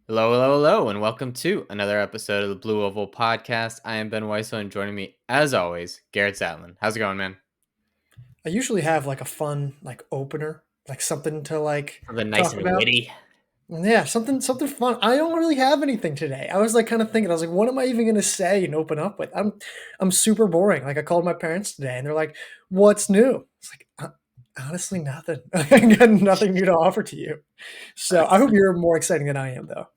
Hello, hello, hello, and welcome to another episode of the Blue Oval Podcast. I am Ben Weisel, and joining me, as always, Garrett Zatlin. How's it going, man? I usually have like a fun opener, like something to Something nice talk and about. witty. Yeah, something fun. I don't really have anything today. I was like kind of thinking, I was like, what am I even gonna say and open up with? I'm super boring. Like I called my parents today and they're like, what's new? It's like honestly nothing. I got nothing new to offer to you. So I hope you're more exciting than I am though.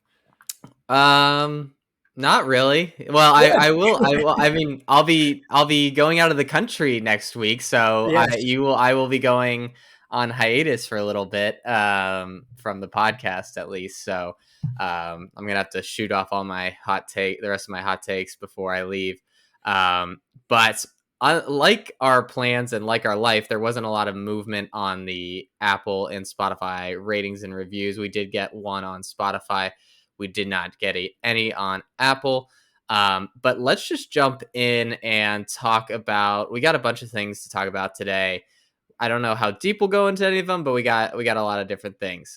Um, Not really. Well, I will, I will. I mean, I'll be going out of the country next week, so Yes. I will be going on hiatus for a little bit, from the podcast at least. So, I'm gonna have to shoot off the rest of my hot takes before I leave. But like our plans and like our life, there wasn't a lot of movement on the Apple and Spotify ratings and reviews. We did get one on Spotify. We did not get any on Apple. But let's just jump in and talk about. We got a bunch of things to talk about today. I don't know how deep we'll go into any of them, but we got a lot of different things.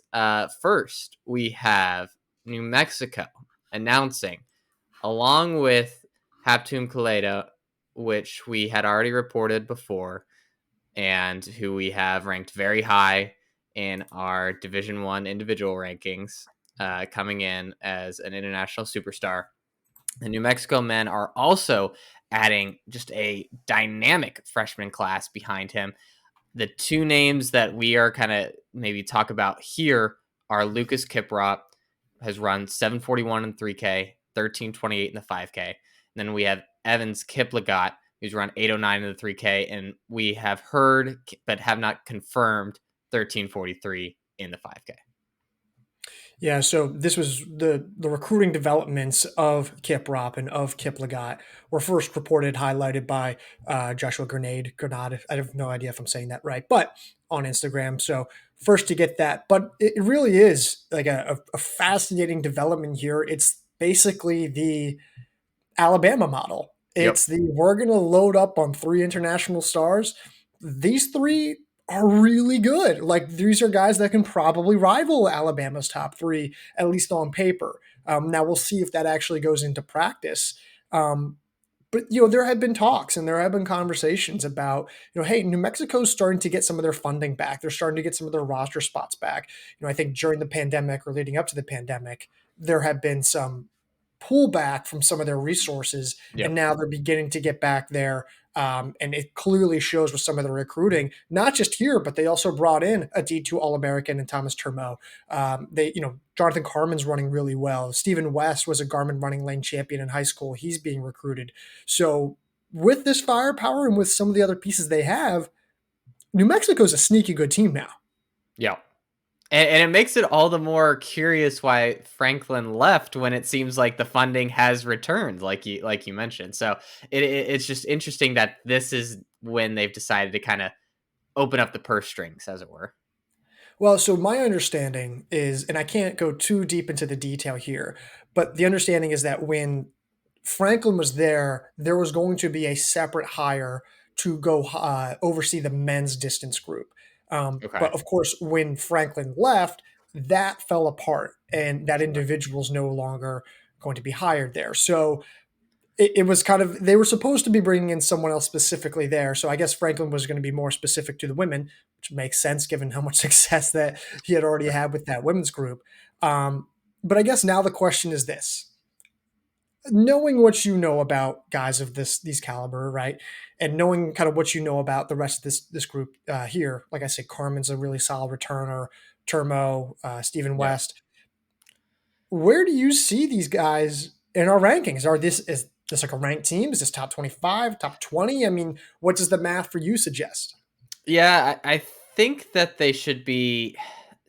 First, we have New Mexico announcing, along with Haptoum Kaleda, which we had already reported before, and who we have ranked very high in our Division One individual rankings, coming in as an international superstar. The New Mexico men are also adding just a dynamic freshman class behind him. The two names that we are kind of maybe talk about here are Lucas Kiprop, has run 741 in 3K, 1328 in the 5K. And then we have Evans Kiplagat, who's run 809 in the 3K, and we have heard but have not confirmed 1343 in the 5K. Yeah, so this was the recruiting developments of Kiprop and of Kiplagat were first reported, highlighted by Joshua Grenade. I have no idea if I'm saying that right, but on Instagram. So first to get that, but it really is like a fascinating development here. It's basically the Alabama model. Yep. It's the we're going to load up on three international stars. These three are really good. Like these are guys that can probably rival Alabama's top three, at least on paper. Now we'll see if that actually goes into practice. But there have been talks and there have been conversations about, hey, New Mexico's starting to get some of their funding back. They're starting to get some of their roster spots back. I think during the pandemic or leading up to the pandemic, there have been some pullback from some of their resources, and Yep. now they're beginning to get back there. And it clearly shows with some of the recruiting, not just here, but they also brought in a D2 All American and Thomas Turmo. Jonathan Carmen's running really well. Stephen West was a Garmin running lane champion in high school. He's being recruited. So, with this firepower and with some of the other pieces they have, New Mexico's a sneaky good team now. Yep. And it makes it all the more curious why Franklin left when it seems like the funding has returned, like you mentioned. So it's just interesting that this is when they've decided to kind of open up the purse strings, as it were. Well, so my understanding is, and I can't go too deep into the detail here, but the understanding is that when Franklin was there was going to be a separate hire to go oversee the men's distance group. Okay. But of course, when Franklin left, that fell apart, and that Sure. individual is no longer going to be hired there. So it was kind of they were supposed to be bringing in someone else specifically there. So I guess Franklin was going to be more specific to the women, which makes sense given how much success that he had already Sure. had with that women's group. But I guess now the question is this: knowing what you know about guys of these caliber, right, and knowing kind of what you know about the rest of this group here, like I said, Carmen's a really solid returner, Termo, Stephen Yeah. West. Where do you see these guys in our rankings? Is this like a ranked team? Is this top 25, top 20? I mean, what does the math for you suggest? Yeah, I think that they should be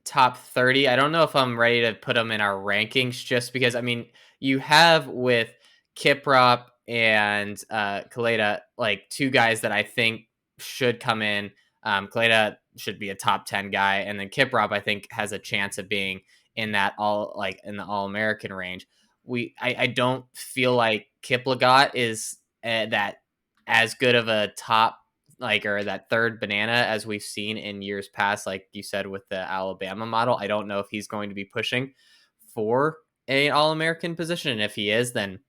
top 30. I don't know if I'm ready to put them in our rankings just because, I mean, you have with Kiprop and Kaleda, like two guys that I think should come in. Kaleda should be a top 10 guy, and then Kiprop, I think, has a chance of being in that in the All American range. I don't feel like Kiplagat is that as good of a top, or that third banana as we've seen in years past, like you said with the Alabama model. I don't know if he's going to be pushing for a All-American position? And if he is, then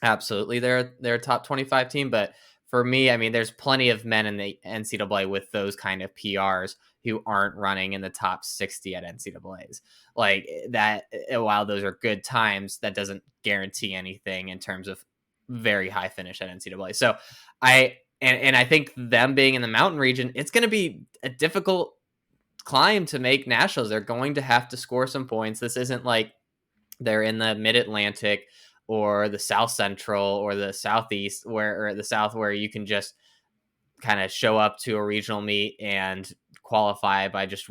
absolutely they're a top 25 team. But for me, I mean, there's plenty of men in the NCAA with those kind of PRs who aren't running in the top 60 at NCAAs. Like that, while those are good times, that doesn't guarantee anything in terms of very high finish at NCAA. So and I think them being in the mountain region, it's going to be a difficult climb to make nationals. They're going to have to score some points. This isn't like they're in the mid Atlantic or the South Central or the Southeast or the South, where you can just kind of show up to a regional meet and qualify by just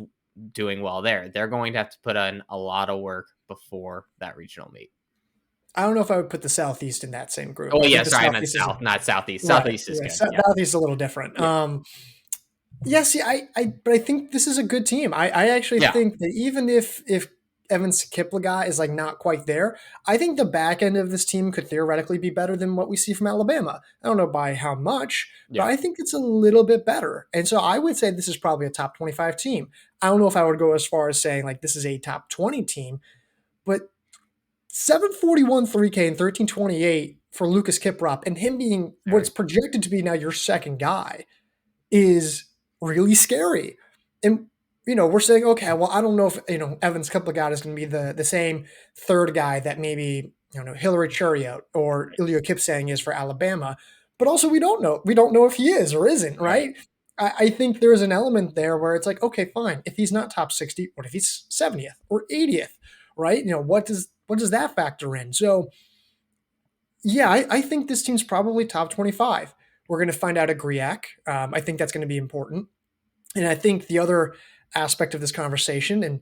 doing well there. They're going to have to put in a lot of work before that regional meet. I don't know if I would put the Southeast in that same group. Oh, I yeah, think the sorry, I meant Southeast South, not Southeast. right. Southeast is Yeah, good. Yeah. Southeast is a little different. Yeah. Yeah, see, but I think this is a good team. I actually Yeah. think that even if Evans Kiplagat is like not quite there, I think the back end of this team could theoretically be better than what we see from Alabama. I don't know by how much, but I think it's a little bit better. And so I would say this is probably a top 25 team. I don't know if I would go as far as saying like this is a top 20 team, but 741 3K and 1328 for Lucas Kiprop and him being what's projected to be now your second guy is really scary. And we're saying, okay, well, I don't know if Evans Kiplagat is going to be the same third guy that maybe Hillary Chariot or Ilya Kipsang is for Alabama, but also we don't know. We don't know if he is or isn't, right? I think there's an element there where it's like, okay, fine. If he's not top 60, what if he's 70th or 80th, right? What does that factor in? So, yeah, I think this team's probably top 25. We're going to find out at GRIAC. I think that's going to be important. And I think the other aspect of this conversation, and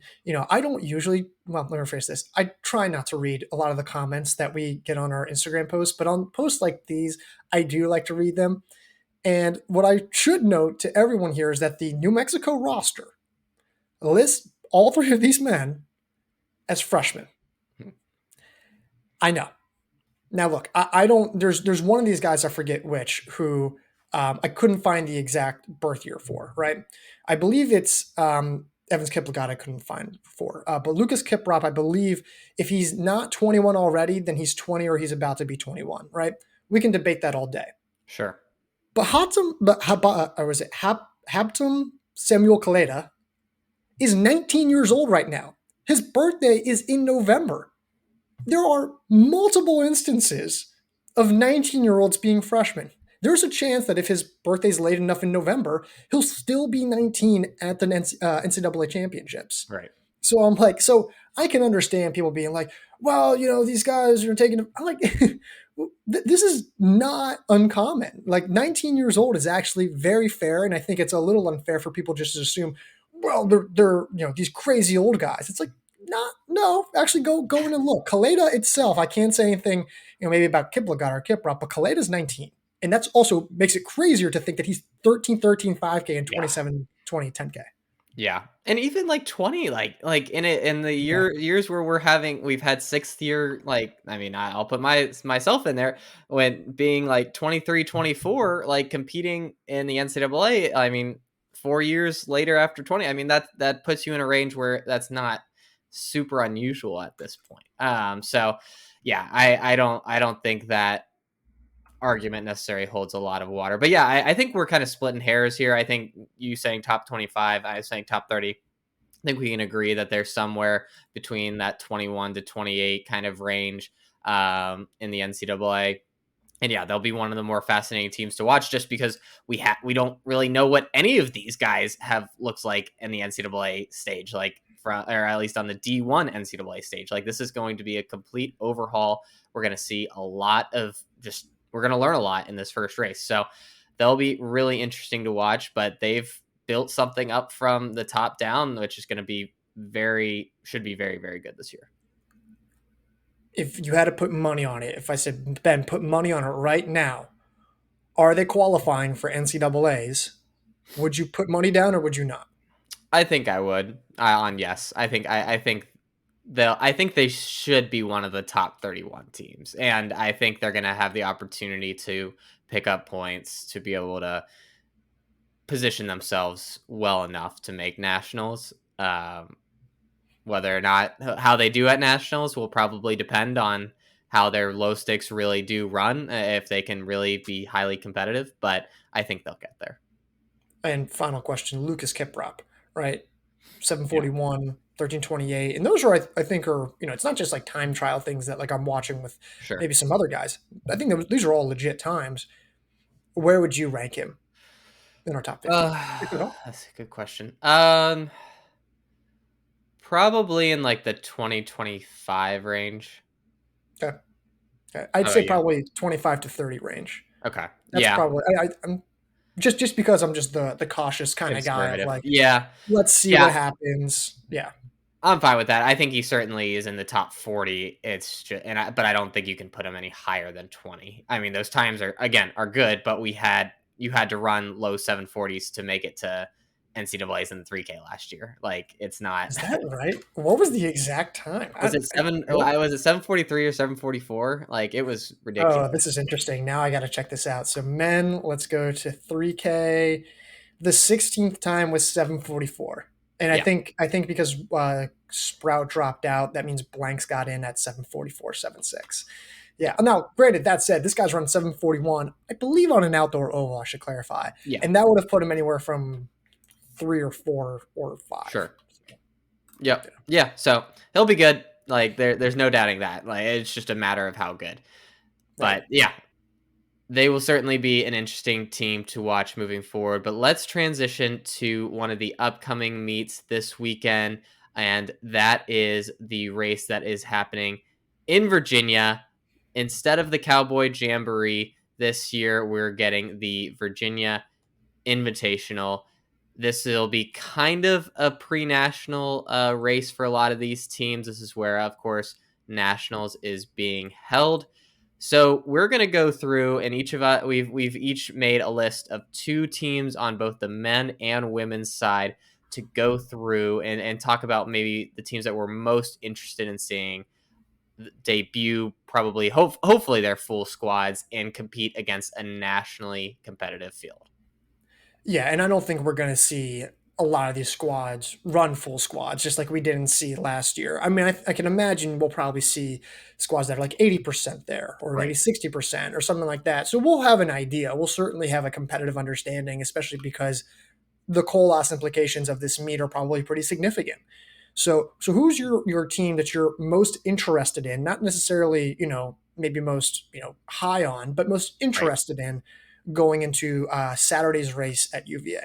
I don't usually, well, let me rephrase this. I try not to read a lot of the comments that we get on our Instagram posts, but on posts like these, I do like to read them. And what I should note to everyone here is that the New Mexico roster lists all three of these men as freshmen. I know. Now, look, I don't. There's one of these guys, I forget which, who I couldn't find the exact birth year for. Right, I believe it's Evans Kiplagat. I couldn't find for, but Lucas Kiprop, I believe, if he's not 21 already, then he's 20 or he's about to be 21. Right, we can debate that all day. Sure. But Habtum Samuel Kaleda is 19 years old right now. His birthday is in November. There are multiple instances of 19-year-olds being freshmen. There's a chance that if his birthday's late enough in November, he'll still be 19 at the NCAA championships. Right. So I'm like, so I can understand people being like, well, these guys are taking. I'm like, this is not uncommon. Like 19 years old is actually very fair, and I think it's a little unfair for people just to assume, well, they're these crazy old guys. It's like, no, actually go in and look. Kaleda itself, I can't say anything, maybe about Kiplagat or Kiprop, but Kaleda's 19. And that's also makes it crazier to think that he's 13, 5K and 27, 20, 10K. Yeah. And even like 20, like in the years where we've had 6th year, like, I mean, I'll put myself in there when being like 23, 24, like competing in the NCAA. I mean, 4 years later after 20, I mean, that puts you in a range where that's not super unusual at this point. So yeah, I don't think that argument necessarily holds a lot of water. But yeah, I think we're kind of splitting hairs here. I think you saying top 25, I was saying top 30. I think we can agree that they're somewhere between that 21 to 28 kind of range in the NCAA. And yeah, they'll be one of the more fascinating teams to watch just because we don't really know what any of these guys have looks like in the NCAA stage, like or at least on the D1 NCAA stage. Like this is going to be a complete overhaul. We're going to see a lot of we're going to learn a lot in this first race. So they'll be really interesting to watch, but they've built something up from the top down, which is going to be should be very, very good this year. If you had to put money on it, if I said, Ben, put money on it right now, are they qualifying for NCAAs? Would you put money down or would you not? I think I would on yes. I think they should be one of the top 31 teams. And I think they're going to have the opportunity to pick up points to be able to position themselves well enough to make nationals Whether or not how they do at nationals will probably depend on how their low stakes really do run, if they can really be highly competitive. But I think they'll get there. And final question, Lucas Kiprop, right? Yeah, 741, 1328. And those are, I think, are, it's not just like time trial things that like I'm watching with sure. maybe some other guys. I think these are all legit times. Where would you rank him in our top 50? If at all. That's a good question. Probably in like the 2025 range. Okay. Okay. I'd How say about you? probably 25 to 30 range. Okay. That's Yeah. probably, I'm just because I'm just the cautious kind of guy of Conservative. like, Yeah. let's see Yeah. what happens. Yeah. I'm fine with that. I think he certainly is in the top 40. It's just, but I don't think you can put him any higher than 20. I mean, those times are good, but you had to run low 740s to make it to NCAA's in the 3K last year. Like, it's not. Is that right? What was the exact time? Was it seven? Really? Was it 743 or 744? Like, it was Oh, ridiculous. this is interesting. Now I got to check this out. So men, let's go to 3K. The 16th time was 744. And I Yeah. think because Sprout dropped out, that means Blanks got in at 744.76. Yeah. Yeah. Now, granted, that said, this guy's run 741, I believe, on an outdoor oval, I should clarify. Yeah. And that would have put him anywhere from 3 or 4 or 5. Sure. Yep. Yeah. So he'll be good. Like, there's no doubting that. Like, it's just a matter of how good. Right. But yeah, they will certainly be an interesting team to watch moving forward. But let's transition to one of the upcoming meets this weekend, and that is the race that is happening in Virginia. Instead of the Cowboy Jamboree this year, we're getting the Virginia Invitational. This will be kind of a pre-national race for a lot of these teams. This is where, of course, nationals is being held. So we're going to go through, and each of us we've each made a list of 2 teams on both the men and women's side to go through and talk about maybe the teams that we're most interested in seeing debut, probably hopefully their full squads, and compete against a nationally competitive field. Yeah, and I don't think we're going to see a lot of these squads run full squads, just like we didn't see last year. I mean, I can imagine we'll probably see squads that are like 80% there, or maybe Right. 60%, or something like that. So we'll have an idea. We'll certainly have a competitive understanding, especially because the Colas implications of this meet are probably pretty significant. So who's your team that you're most interested in? Not necessarily, maybe most, high on, but most Right. interested in going into Saturday's race at UVA.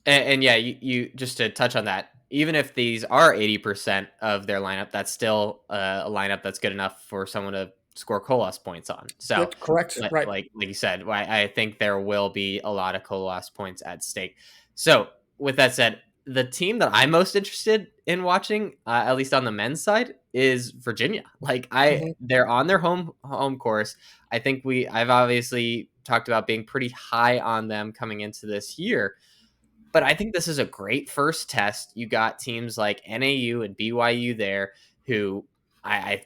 And yeah, you just to touch on that, even if these are 80% of their lineup, that's still a lineup that's good enough for someone to score Colas points on. So, Yep, correct. Right. like you said, I think there will be a lot of Colas points at stake. So, with that said, the team that I'm most interested in watching, at least on the men's side, is Virginia. Like, Mhm. they're on their home course. I think I've obviously talked about being pretty high on them coming into this year, but I think this is a great first test. You got teams like NAU and BYU there, who I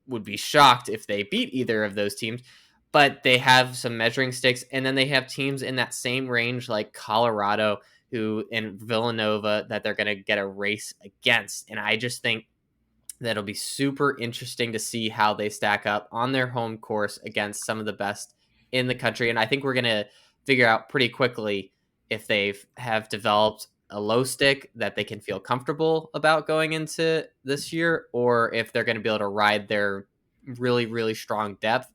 would be shocked if they beat either of those teams, but they have some measuring sticks, and then they have teams in that same range like Colorado, who in Villanova, that they're going to get a race against. And I just think that'll be super interesting to see how they stack up on their home course against some of the best in the country. And I think we're going to figure out pretty quickly if they have developed a low stick that they can feel comfortable about going into this year, or if they're going to be able to ride their really, really strong depth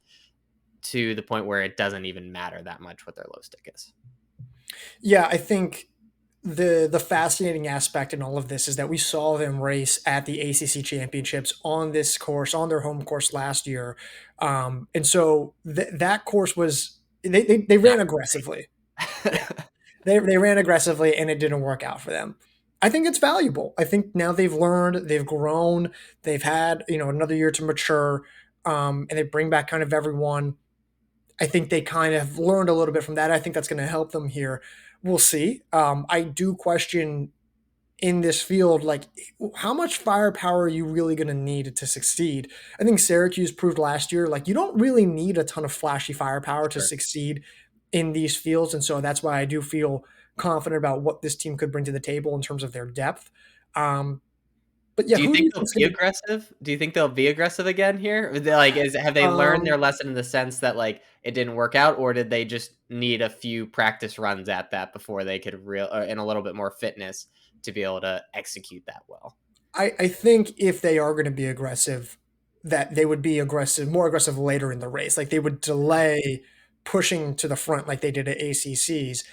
to the point where it doesn't even matter that much what their low stick is. Yeah, I think the fascinating aspect in all of this is that we saw them race at the ACC championships on this course, on their home course last year, and so that course was they ran Not aggressively. Yeah, great. they ran aggressively, and it didn't work out for them. I think it's valuable. I think now they've learned, they've grown, they've had another year to mature, and they bring back kind of everyone. I think they kind of learned a little bit from that. I think that's going to help them here. We'll see. I do question in this field, like how much firepower are you really going to need to succeed? I think Syracuse proved last year, like you don't really need a ton of flashy firepower to Sure. succeed in these fields. And so that's why I do feel confident about what this team could bring to the table in terms of their depth. Um, But yeah, Do you who do think you they'll think's be going to? aggressive? Do you think they'll be aggressive again here? Have they learned Um, their lesson in the sense that like it didn't work out, or did they just need a few practice runs at that before they could and a little bit more fitness to be able to execute that well? I think if they are going to be aggressive, that they would be aggressive, more aggressive later in the race. Like they would delay pushing to the front like they did at ACCs.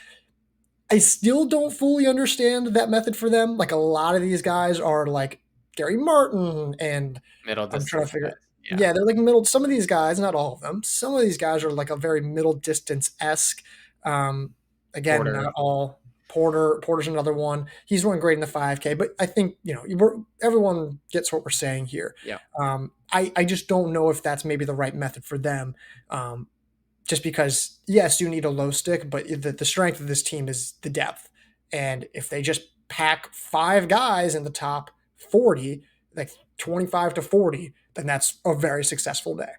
I still don't fully understand that method for them. Like a lot of these guys are like Gary Martin, and Middle I'm trying to distance guys. figure. Yeah. Yeah, they're like middle. Some of these guys, not all of them. Some of these guys are like a very middle distance esque. Um, again, Porter. not all. Porter's another one. He's running great in the 5K, but I think everyone gets what we're saying here. Yeah. I just don't know if that's maybe the right method for them. Um, just because yes, you need a low stick, but the strength of this team is the depth. And if they just pack five guys in the top 40, like 25 to 40, then that's a very successful day.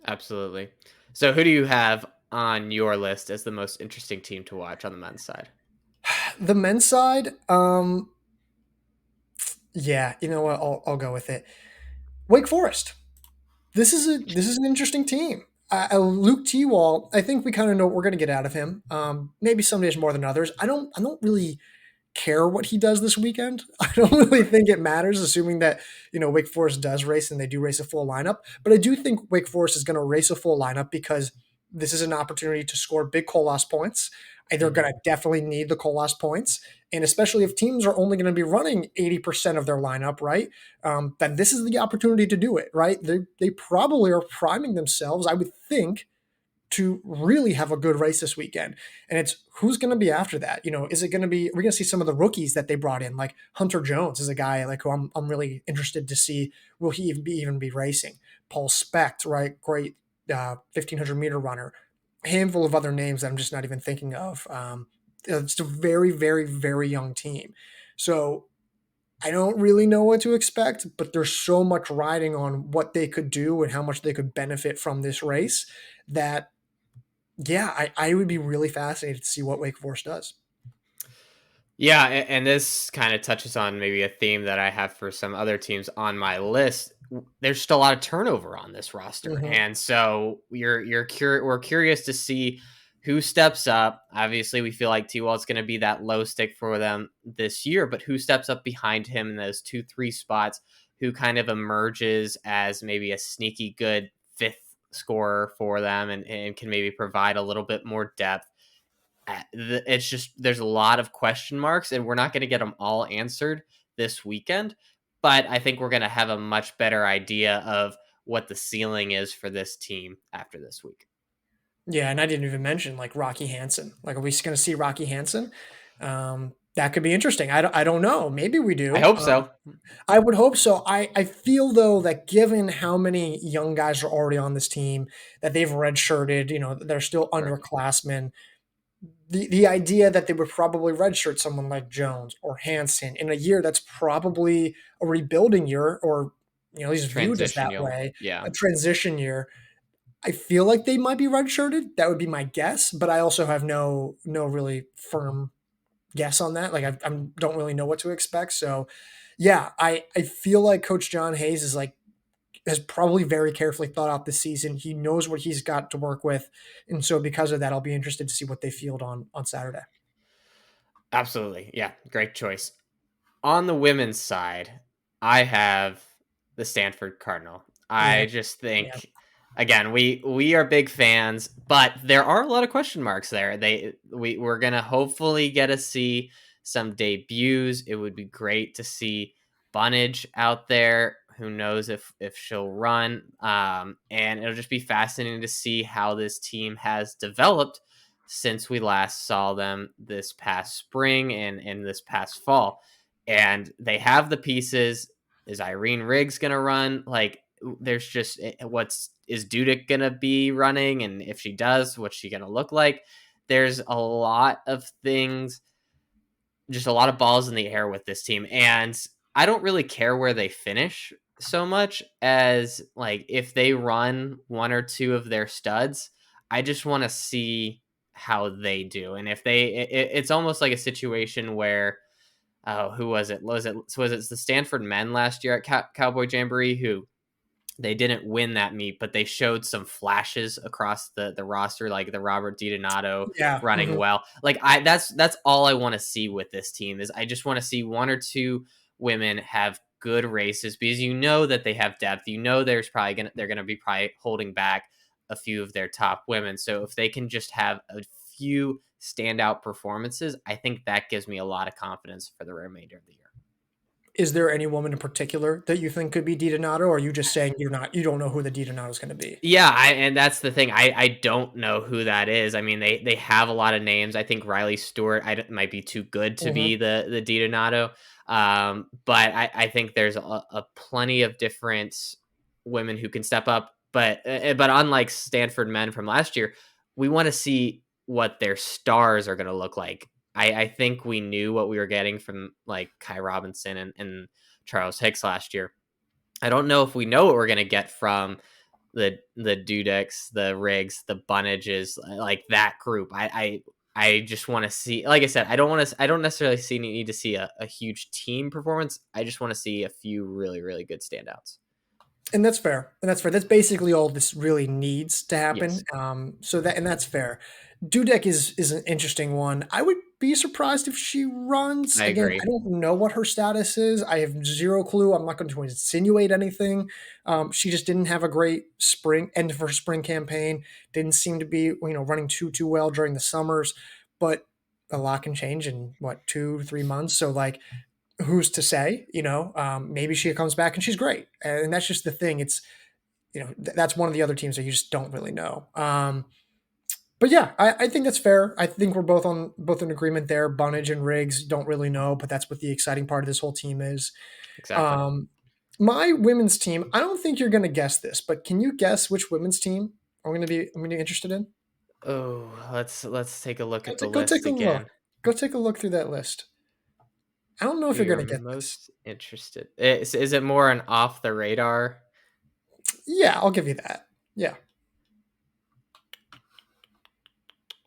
Absolutely. So who do you have on your list as the most interesting team to watch on the men's side? The men's side, yeah, you know what? I'll go with it. Wake Forest. This is an interesting team. Luke T-Wall, I think we kind of know what we're going to get out of him. Maybe some days more than others. I don't really care what he does this weekend. I don't really think it matters, assuming that Wake Forest does race and they do race a full lineup. But I do think Wake Forest is going to race a full lineup because this is an opportunity to score big Colas points. They're going Mhm. to definitely need the Colas points, and especially if teams are only going to be running 80% of their lineup, right? Then this is the opportunity to do it, right? They probably are priming themselves, I would think, to really have a good race this weekend. And it's who's going to be after that? Is it going to be, we're going to see some of the rookies that they brought in, like Hunter Jones is a guy like who I'm really interested to see. Will he even be racing? Paul Specht, right? Great 1500-meter runner. A handful of other names that I'm just not even thinking of. It's a very, very, very young team. So I don't really know what to expect, but there's so much riding on what they could do and how much they could benefit from this race that yeah, I would be really fascinated to see what Wake Forest does. Yeah, and this kind of touches on maybe a theme that I have for some other teams on my list. There's just a lot of turnover on this roster, Mhm. and so we're curious to see who steps up. Obviously, we feel like T Wall is going to be that low stick for them this year, but who steps up behind him in those 2-3 spots? Who kind of emerges as maybe a sneaky good fifth scorer for them, and can maybe provide a little bit more depth. It's just there's a lot of question marks, and we're not going to get them all answered this weekend. But I think we're going to have a much better idea of what the ceiling is for this team after this week. Yeah, and I didn't even mention like Rocky Hansen. Like, are we going to see Rocky Hansen? That could be interesting. I don't know. Maybe we I do. hope so. I would hope so. I feel though that given how many young guys are already on this team, that they've redshirted, they're still Sure. underclassmen. The idea that they would probably redshirt someone like Jones or Hansen in a year that's probably a rebuilding year, or at least viewed as Transition, that you'll way, yeah. a transition year. I feel like they might be redshirted. That would be my guess, but I also have no really firm guess on that. Like I don't really know what to expect. So yeah, I feel like Coach John Hayes is like has probably very carefully thought out this season. He knows what he's got to work with, and so because of that, I'll be interested to see what they field on Saturday. Absolutely. Yeah, great choice. On the women's side, I have the Stanford Cardinal. Yeah, I just yeah. think again, we are big fans, but there are a lot of question marks there. We're going to hopefully get to see some debuts. It would be great to see Bunnage out there. Who knows if she'll run? And it'll just be fascinating to see how this team has developed since we last saw them this past spring and this past fall, and they have the pieces. Is Irene Riggs going to run? Like, there's just what's is Dudek going to be running? And if she does, what's she going to look like? There's a lot of things, just a lot of balls in the air with this team. And I don't really care where they finish so much as like if they run one or two of their studs, I just want to see how they do. And if it's almost like a situation where oh, who was it? Was it the Stanford men last year at Cowboy Jamboree who they didn't win that meet, but they showed some flashes across the roster, like the Robert DiDonato Yeah. running well. Like that's all I want to see with this team is I just want to see one or two women have good races because you know that they have depth. You know they're gonna be probably holding back a few of their top women. So if they can just have a few standout performances, I think that gives me a lot of confidence for the remainder of the year. Is there any woman in particular that you think could be DiDonato, or are you just saying you don't know who the DiDonato is going to be? Yeah, and that's the thing. I don't know who that is. I mean, they have a lot of names. I think Riley Stewart might be too good to Hmm. be the DiDonato. But I think there's a plenty of different women who can step up. But unlike Stanford men from last year, we want to see what their stars are going to look like. I think we knew what we were getting from like Kai Robinson and Charles Hicks last year. I don't know if we know what we're going to get from the Dudeks, the Riggs, the Bunnages, like that group. I just want to see, like I said, I don't necessarily need to see a huge team performance. I just want to see a few really, really good standouts. And that's fair. And that's fair. That's basically all this really needs to happen. Yes, And that's fair. Dudek is an interesting one. I would be surprised if she runs. I Again, I agree. don't know what her status is. I have zero clue. I'm not going to insinuate anything. She just didn't have a great spring end of her spring campaign. Didn't seem to be, running too well during the summers. But a lot can change in what 2 3 months. So like who's to say, maybe she comes back and she's great. And that's just the thing. It's, that's one of the other teams that you just don't really know. But yeah, I think that's fair. I think we're both in agreement there. Bunnage and Riggs don't really know, but that's what the exciting part of this whole team is. Exactly. Um, my women's team, I don't think you're going to guess this, but can you guess which women's team I'm going to be interested in? Oh, let's take a look at the Go take list a look. again. Go take a look through that list. I don't know if Who you're going you're to get this. most interested? Is it more an off the radar? Yeah, I'll give you that. Yeah.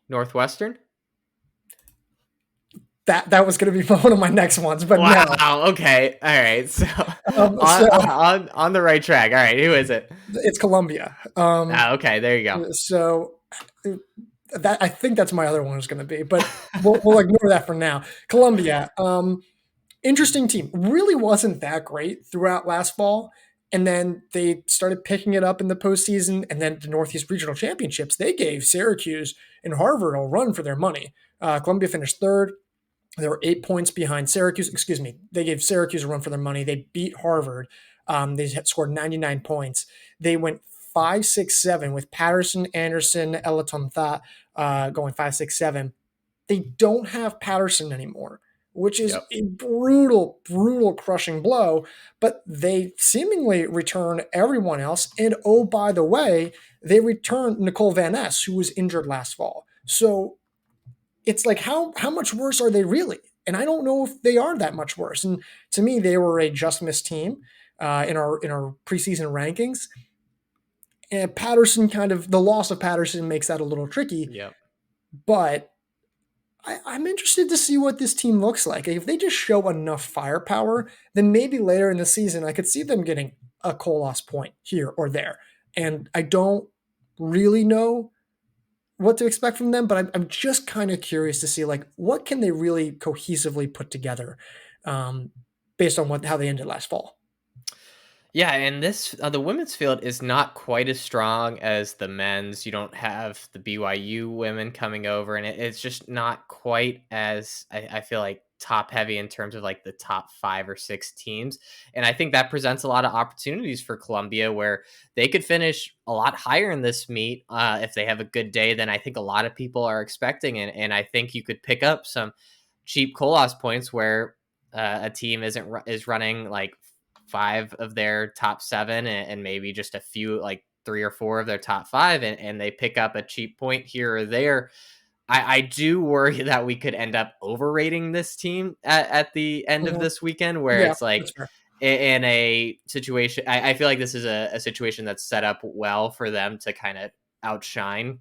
Northwestern? That was going to be one of my next ones, but no. Wow. Okay. All right. So So on the right track. All right. Who is it? it's Columbia. Okay. There you go. So that I think that's my other one is going to be, but we'll ignore that for now. Columbia, interesting team. Really wasn't that great throughout last fall, and then they started picking it up in the postseason, and then the Northeast Regional Championships. They gave Syracuse and Harvard a run for their money. Columbia finished third. They were 8 points behind Syracuse. Excuse me. They gave Syracuse a run for their money. They beat Harvard. They had scored 99 points. They went 5-6-7 with Patterson, Anderson, Elatonta going 5-6-7. They don't have Patterson anymore, which is Yep. a brutal, brutal, crushing blow. But they seemingly return everyone else. And oh, by the way, they returned Nicole Van Ness, who was injured last fall. So it's like how much worse are they really? And I don't know if they are that much worse. And to me, they were a just miss team in our preseason rankings. And Patterson the loss of Patterson makes that a little tricky. Yep. But I'm interested to see what this team looks like. If they just show enough firepower, then maybe later in the season I could see them getting a Colos point here or there. And I don't really know what to expect from them, but I'm just kind of curious to see like what can they really cohesively put together, um, based on how they ended last fall. Yeah, and this the women's field is not quite as strong as the men's. You don't have the BYU women coming over, and it's just not quite as I feel like top heavy in terms of like the top 5 or 6 teams. And I think that presents a lot of opportunities for Columbia where they could finish a lot higher in this meet if they have a good day than I think a lot of people are expecting. And I think you could pick up some cheap Colas points where a team is running like 5 of their top 7 and maybe just a few like 3 or 4 of their top 5 and they pick up a cheap point here or there. I do worry that we could end up overrating this team at the end of Mhm. this weekend where Yeah, it's like that's fair. in a situation I feel like this is a situation that's set up well for them to kind of outshine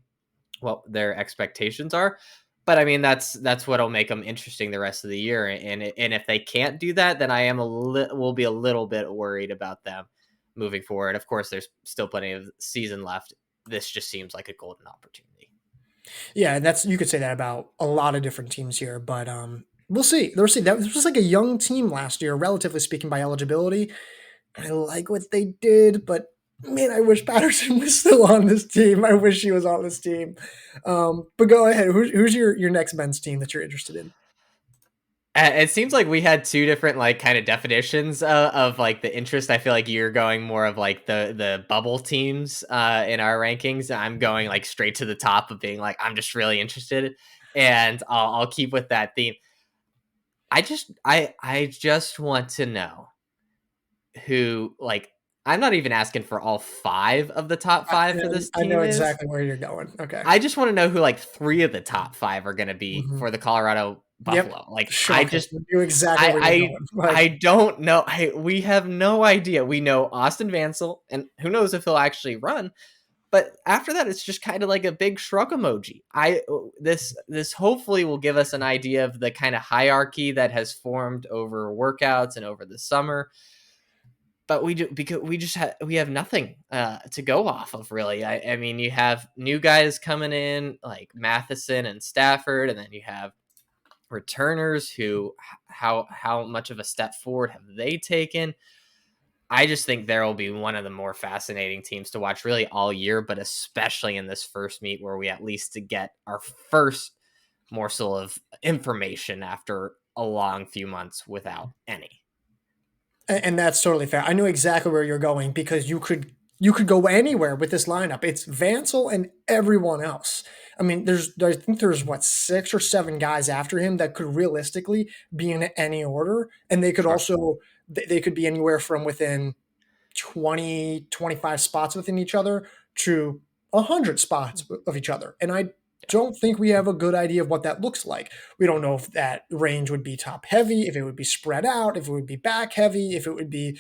what their expectations are. But I mean, that's what'll make them interesting the rest of the year. And if they can't do that, then I am will be a little bit worried about them moving forward. Of course, there's still plenty of season left. This just seems like a golden opportunity. Yeah, and that's you could say that about a lot of different teams here, but we'll see. We'll see. That this was like a young team last year, relatively speaking, by eligibility. I like what they did, but man, I wish Patterson was still on this team. I wish he was on this team. But go ahead. Who's your next men's team that you're interested in? It seems like we had two different like kind of definitions of like the interest. I feel like you're going more of like the bubble teams in our rankings. I'm going like straight to the top of being like I'm just really interested, and I'll keep with that theme. I just want to know who like I'm not even asking for all five of the top five for this I know team is. exactly where you're going. Okay. I just want to know who like three of the top five are going to be Mhm. for the Colorado Yep. Buffalo. Like Shocking. You knew exactly where you're going. I Like, don't know. We have no idea. We know Austin Vansel, and who knows if he'll actually run. But after that, it's just kind of like a big shrug emoji. This hopefully will give us an idea of the kind of hierarchy that has formed over workouts and over the summer. But we do because we have nothing to go off of really. I mean, you have new guys coming in like Matheson and Stafford, and then you have returners who how much of a step forward have they taken? I just think there will be one of the more fascinating teams to watch really all year, but especially in this first meet where we at least to get our first morsel of information after a long few months without any. and that's totally fair. I knew exactly where you're going because you could go anywhere with this lineup. It's Vansel and everyone else. I mean, I think there's what 6 or 7 guys after him that could realistically be in any order, and they could Sure. also they could be anywhere from within 20, 25 spots within each other to 100 spots of each other. And I don't think we have a good idea of what that looks like. We don't know if that range would be top heavy, if it would be spread out, if it would be back heavy, if it would be,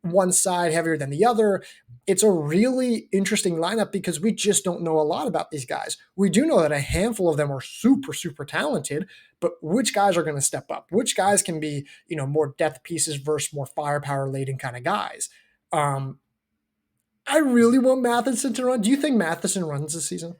one side heavier than the other. It's a really interesting lineup because we just don't know a lot about these guys. We do know that a handful of them are super, super talented, but which guys are going to step up? Which guys can be, more depth pieces versus more firepower laden kind of guys? Um, I really want Matheson to run. Do you think Matheson runs this season?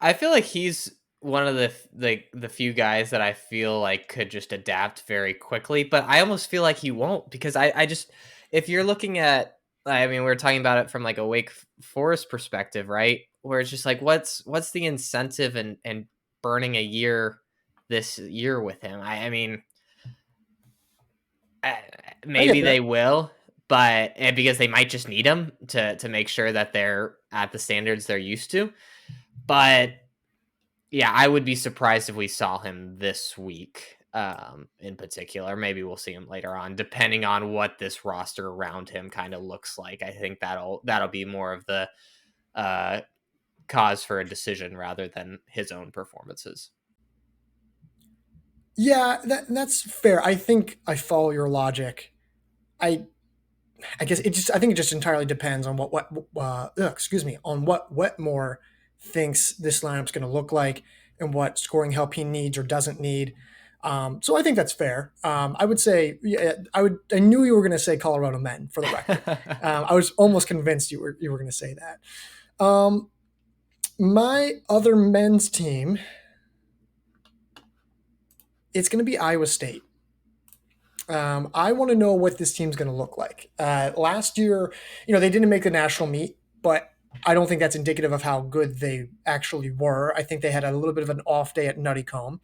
I feel like he's one of the few guys that I feel like could just adapt very quickly, but I almost feel like he won't because I just if you're looking at I mean we're talking about it from like a Wake Forest perspective, right? Where it's just like what's the incentive and burning a year this year with him? I mean uh, I get maybe that. they will, but because they might just need him to make sure that they're at the standards they're used to. But yeah, I would be surprised if we saw him this week in particular. Maybe we'll see him later on, depending on what this roster around him kind of looks like. I think that'll be more of the uh, cause for a decision rather than his own performances. Yeah, that's fair. I think I follow your logic. I I guess I think it just entirely depends on excuse me, on what Wetmore thinks this lineup's going to look like and what scoring help he needs or doesn't need. So I think that's fair. I would say, yeah, I knew you were going to say Colorado men for the record. I was almost convinced you were going to say that. My other men's team, it's going to be Iowa State. I want to know what this team's going to look like. Last year, they didn't make the national meet, but I don't think that's indicative of how good they actually were. I think they had a little bit of an off day at Nuttycombe.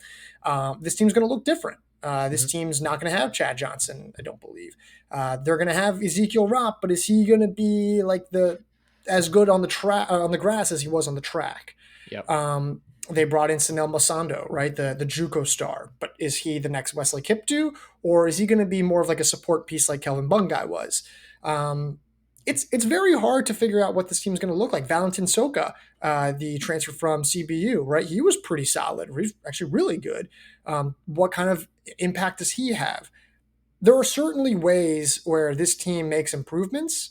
This team's going to look different. This Mhm. team's not going to have Chad Johnson, I don't believe. They're going to have Ezekiel Ropp, but is he going to be like the as good on the track on the grass as he was on the track? Yep. They brought in Sanel Masando, right, the JUCO star. But is he the next Wesley Kiptu, or is he going to be more of like a support piece like Kelvin Bungai was? Um, it's very hard to figure out what this team's going to look like. Valentin Soka, the transfer from CBU, right? He was pretty solid. He's actually really good. What kind of impact does he have? There are certainly ways where this team makes improvements.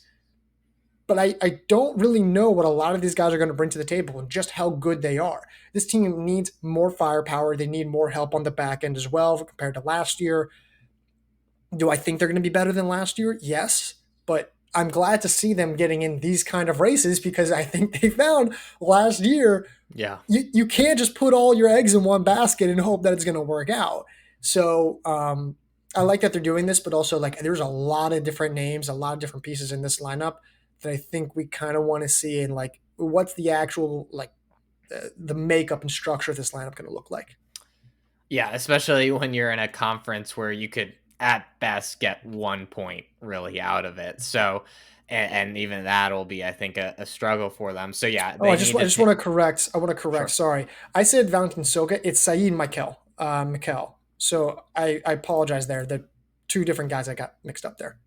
but I don't really know what a lot of these guys are going to bring to the table and just how good they are. This team needs more firepower. They need more help on the back end as well compared to last year. Do I think they're going to be better than last year? Yes, but I'm glad to see them getting in these kind of races because I think they found last year Yeah. you can't just put all your eggs in one basket and hope that it's going to work out. So I like that they're doing this, but also like there's a lot of different names, a lot of different pieces in this lineup that I think we kind of want to see and like what's the actual like the makeup and structure of this lineup going to look like. Yeah, especially when you're in a conference where you could at best get 1 point really out of it. So, and even that will be, I think, a struggle for them. So yeah, Oh, they need I to just take. want to correct. I want to correct. Sure. Sorry, I said Valentin Soka. It's Saeed Mikel. Mikel. So I apologize there. The two different guys I got mixed up there.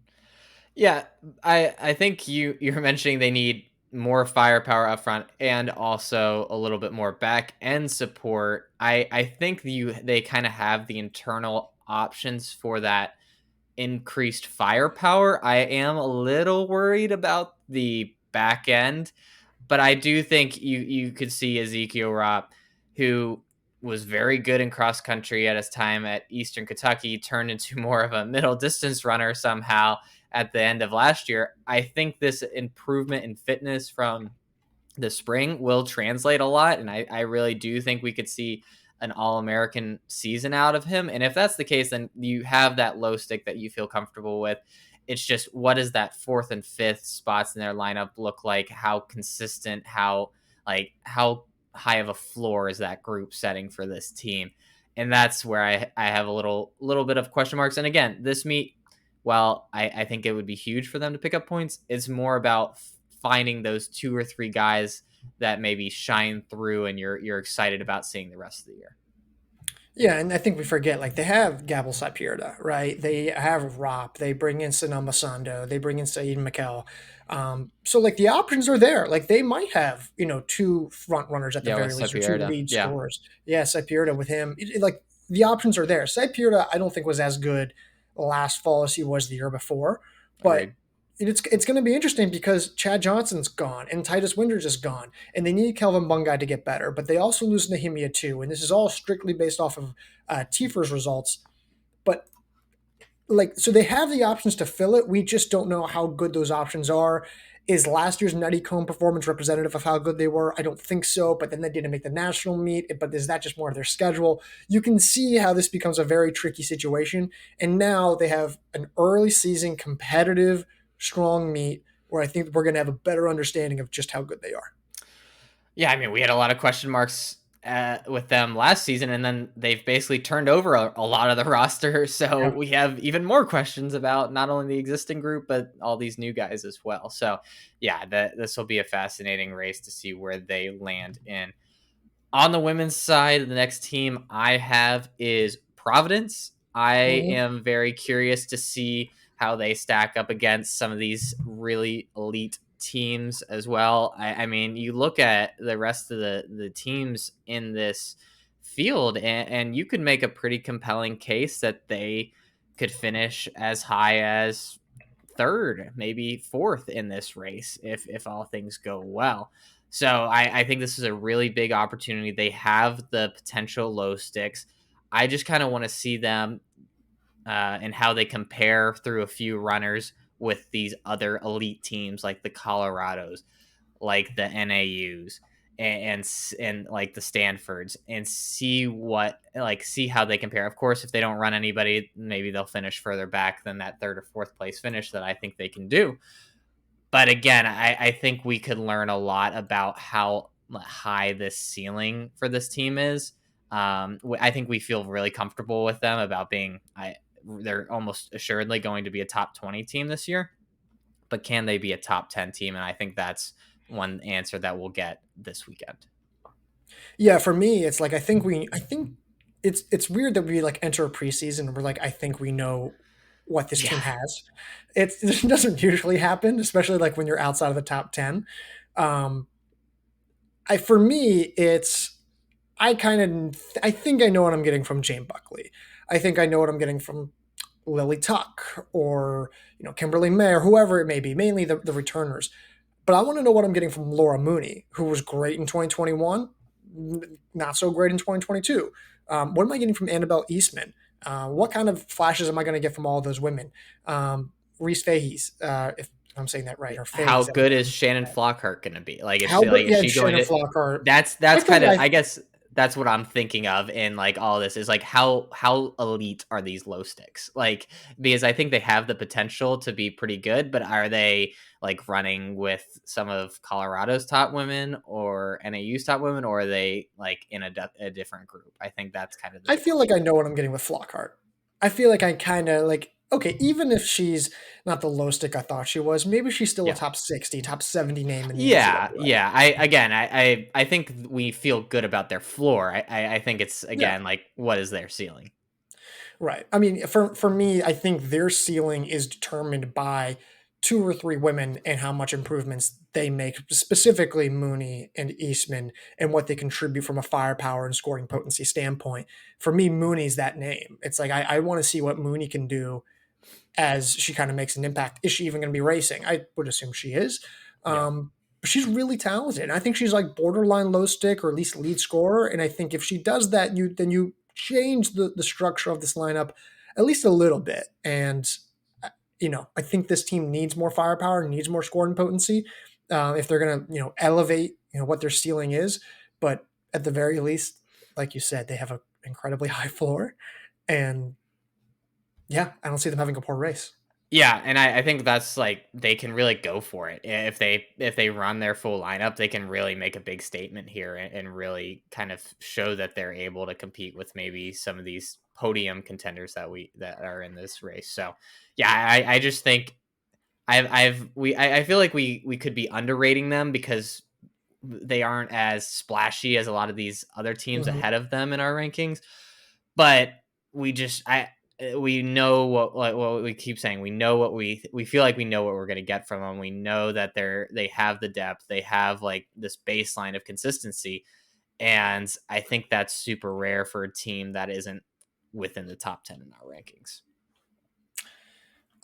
Yeah, I think you're mentioning they need more firepower up front and also a little bit more back end support. I think they kind of have the internal options for that increased firepower. I am a little worried about the back end, but I do think you could see Ezekiel Rapp, who was very good in cross country at his time at Eastern Kentucky, turned into more of a middle distance runner somehow at the end of last year. I think this improvement in fitness from the spring will translate a lot. And I really do think we could see an All American season out of him. And if that's the case, then you have that low stick that you feel comfortable with. It's just what does that fourth and fifth spots in their lineup look like? How consistent, how high of a floor is that group setting for this team? And that's where I have a little bit of question marks. And again, this meet, while I think it would be huge for them to pick up points, it's more about finding those two or three guys that maybe shine through and you're excited about seeing the rest of the year. Yeah, and I think we forget like they have Gabel Sapierda, right? They have Rop. They bring in Sanama Sando. They bring in Saeed Mikel. So like the options are there. Like they might have two front runners at the Yeah, with very least or two Sapierda. lead Yeah, scorers. Yeah, Sapierda with him. Like the options are there. Sapierda I don't think was as good last fall as he was the year before, but agreed. it's going to be interesting because Chad Johnson's gone and Titus Winters is gone, and they need Kelvin Bungai to get better, but they also lose Nehemia too, and this is all strictly based off of Tiefer's results. But like, so they have the options to fill it. We just don't know how good those options are. Is last year's Nutty Cone performance representative of how good they were? I don't think so. But then they didn't make the national meet. But is that just more of their schedule? You can see how this becomes a very tricky situation. And now they have an early season competitive, strong meet where I think we're going to have a better understanding of just how good they are. Yeah, I mean, we had a lot of question marks with them last season, and then they've basically turned over a lot of the roster. So Yeah. we have even more questions about not only the existing group, but all these new guys as well. So, yeah, this will be a fascinating race to see where they land in. On the women's side, the next team I have is Providence. I Mhm. am very curious to see how they stack up against some of these really elite teams as well. I mean, you look at the rest of the teams in this field, and you could make a pretty compelling case that they could finish as high as third, maybe fourth in this race if all things go well. So I think this is a really big opportunity. They have the potential low sticks. I just kind of want to see them and how they compare through a few runners with these other elite teams like the Colorados, like the NAUs, and like the Stanfords, and see how they compare. Of course, if they don't run anybody, maybe they'll finish further back than that third or fourth place finish that I think they can do. But again, I think we could learn a lot about how high this ceiling for this team is. I think we feel really comfortable with them about they're almost assuredly going to be a top 20 team this year, but can they be a top 10 team? And I think that's one answer that we'll get this weekend. Yeah, for me, it's like I think it's weird that we like enter a preseason and we're like I think we know what this Yeah. team has. It doesn't usually happen, especially like when you're outside of the top 10. Um, I for me, it's I think I know what I'm getting from Jane Buckley. I think I know what I'm getting from Lily Tuck or Kimberly May or whoever it may be. Mainly the returners. But I want to know what I'm getting from Laura Mooney, who was great in 2021, not so great in 2022. What am I getting from Annabelle Eastman? What kind of flashes am I going to get from all those women? Reese Fahey's, if I'm saying that right, or How Fahey's. good is Shannon Flockhart going to be? Like, How good? is Yeah, she going Shannon to? Flockhart. I That's feel kind like of, I I guess that's what I'm thinking of in like all this is like how elite are these low sticks? Like, because I think they have the potential to be pretty good, but are they like running with some of Colorado's top women or NAU's top women, or are they like in a different group? I think that's kind of the I feel like difference. I know what I'm getting with Flockhart. I feel like I kind of like, okay, even if she's not the low stick I thought she was, maybe she's still a Yeah. top 60, top 70 name in the Yeah, NCAA. yeah. I think we feel good about their floor. I think it's Yeah. again like what is their ceiling? Right. I mean, for me, I think their ceiling is determined by two or three women and how much improvements they make, specifically Mooney and Eastman, and what they contribute from a firepower and scoring potency standpoint. For me, Mooney's that name. It's like I want to see what Mooney can do as she kind of makes an impact. Is she even going to be racing? I would assume she is. Yeah. But she's really talented. I think she's like borderline low stick or at least lead scorer. And I think if she does that, you change the structure of this lineup at least a little bit. And I think this team needs more firepower, needs more scoring potency if they're going to elevate what their ceiling is. But at the very least, like you said, they have an incredibly high floor, and yeah, I don't see them having a poor race. Yeah, and I think that's like they can really go for it. If they run their full lineup, they can really make a big statement here and really kind of show that they're able to compete with maybe some of these podium contenders that are in this race. So yeah, I just think I feel like we could be underrating them because they aren't as splashy as a lot of these other teams Mhm. ahead of them in our rankings. But we know what we keep saying. We know we feel like we know what we're going to get from them. We know that they have the depth. They have like this baseline of consistency, and I think that's super rare for a team that isn't within the top 10 in our rankings.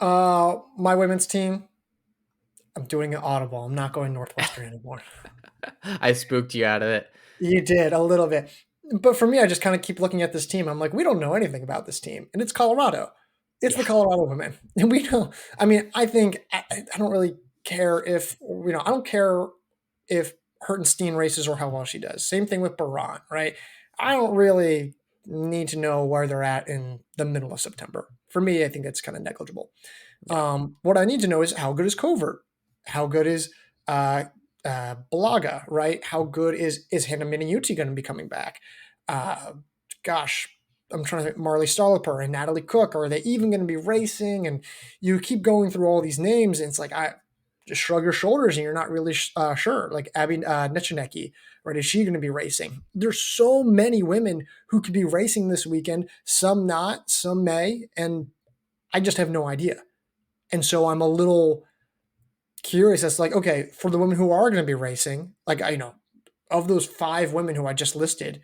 My women's team, I'm doing an audible. I'm not going Northwestern anymore. I spooked you out of it. You did a little bit. But for me, I just kind of keep looking at this team. I'm like, we don't know anything about this team. And it's Colorado. It's the Yeah. Colorado women. And we know, I mean, I think I don't really care if, I don't care if Hertenstein races or how well she does. Same thing with Baran, right? I don't really need to know where they're at in the middle of September. For me, I think that's kind of negligible. Yeah. What I need to know is how good is Covert? How good is uh, Blaga? Right? How good is Hannah Miniuti going to be coming back? Uh, gosh, I'm trying to think. Marley Stolliper and Natalie Cook. Are they even going to be racing? And you keep going through all these names, and it's like I just shrug your shoulders, and you're not really sure. Like Abby Nechinecki, right? Is she going to be racing? There's so many women who could be racing this weekend. Some not, some may, and I just have no idea. And so I'm a little curious as to like, okay, for the women who are going to be racing, like of those five women who I just listed,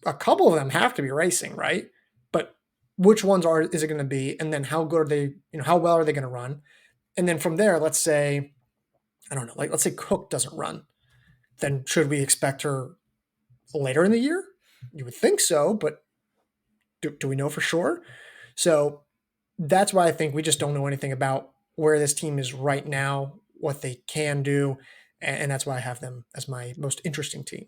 a couple of them have to be racing, right? But which ones is it going to be? And then how good are they? How well are they going to run? And then from there, let's say, I don't know, like let's say Cook doesn't run, then should we expect her later in the year? You would think so, but do we know for sure? So that's why I think we just don't know anything about where this team is right now, what they can do, and that's why I have them as my most interesting team.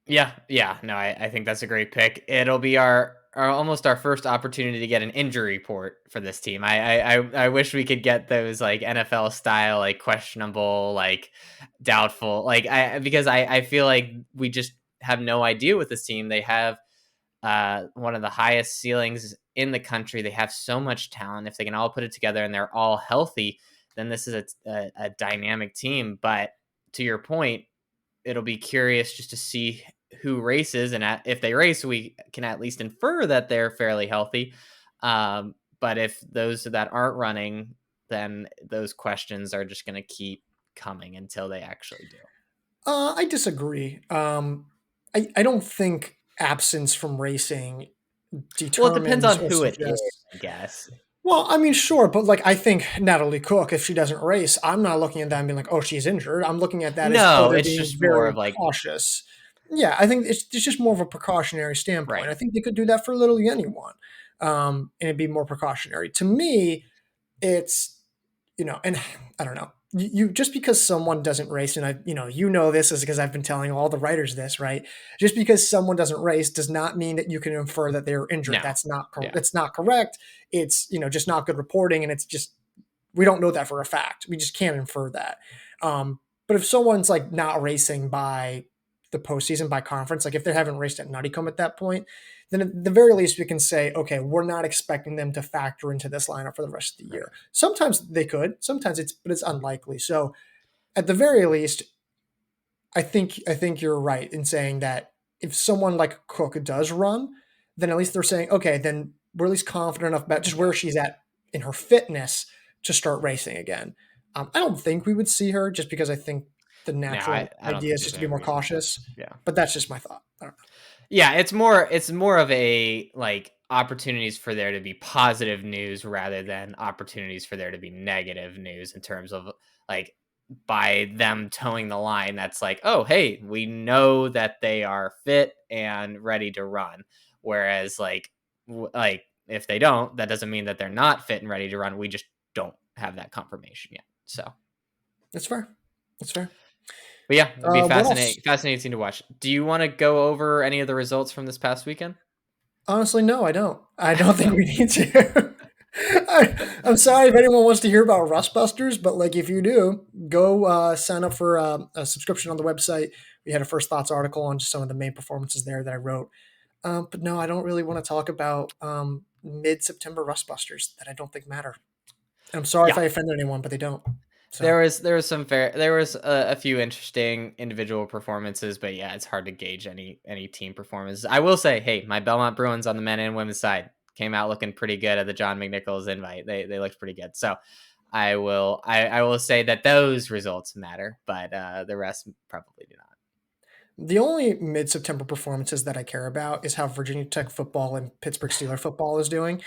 Yeah, yeah. No, I think that's a great pick. It'll be our almost our first opportunity to get an injury report for this team. I wish we could get those like NFL style, like questionable, like doubtful, like I because I feel like we just have no idea with this team. They have one of the highest ceilings in the country. They have so much talent. If they can all put it together and they're all healthy, then this is a dynamic team. But to your point, it'll be curious just to see who races, and if they race, we can at least infer that they're fairly healthy. But if those that aren't running, then those questions are just going to keep coming until they actually do. I disagree. I don't think absence from racing Well, it depends determines on or who it is, suggests. I guess. Well, I mean, sure, but like I think Natalie Cook, if she doesn't race, I'm not looking at that and being like, oh, she's injured. I'm looking at that as, oh, No, they're it's being just more of very like cautious. Yeah, I think it's just more of a precautionary standpoint. right. I think they could do that for literally anyone, and it'd be more precautionary. To me, it's and I don't know. You just because someone doesn't race, and this is because I've been telling all the writers this, right? Just because someone doesn't race does not mean that you can infer that they're injured. No. Yeah. That's not correct. It's just not good reporting, and it's just we don't know that for a fact. We just can't infer that. But if someone's like not racing by the postseason by conference, like if they haven't raced at Nuttycombe at that point, then at the very least we can say, okay, we're not expecting them to factor into this lineup for the rest of the Right. year. Sometimes they could, but it's unlikely. So at the very least, I think you're right in saying that if someone like Cook does run, then at least they're saying, okay, then we're at least confident enough about just Yeah. where she's at in her fitness to start racing again. I don't think we would see her just because I think the No, natural I don't idea think is there's just to be any more reason to. cautious. Yeah. But that's just my thought. I don't know. Yeah, it's more of a like opportunities for there to be positive news rather than opportunities for there to be negative news in terms of like by them towing the line that's like, "Oh, hey, we know that they are fit and ready to run." Whereas like if they don't, that doesn't mean that they're not fit and ready to run. We just don't have that confirmation yet. So, That's fair. That's fair. but yeah, it'd be What else? fascinating to watch. Do you want to go over any of the results from this past weekend? Honestly, no, I don't. I don't think we need to. I'm sorry if anyone wants to hear about Rustbusters, but like if you do, go sign up for a subscription on the website. We had a first thoughts article on just some of the main performances there that I wrote. But no, I don't really want to talk about mid-September Rustbusters that I don't think matter. And I'm sorry if Yeah, I offended anyone, but they don't. So there was a few interesting individual performances, but yeah, it's hard to gauge any team performances. I will say, hey, my Belmont Bruins on the men and women's side came out looking pretty good at the John McNichols invite. They looked pretty good. So I will say that those results matter, but the rest probably do not. the only mid-September performances that I care about is how Virginia Tech football and Pittsburgh Steelers football is doing.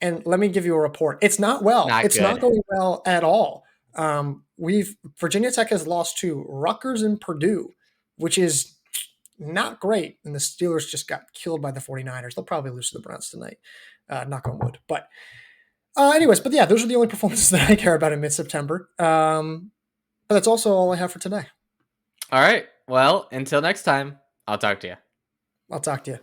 And let me give you a report. It's not well. Not It's not good. going well at all. We've Virginia Tech has lost to Rutgers and Purdue, which is not great. And the Steelers just got killed by the 49ers. They'll probably lose to the Browns tonight. Knock on wood. But yeah, those are the only performances that I care about in mid-September. But that's also all I have for today. All right. Well, until next time, I'll talk to you. I'll talk to you.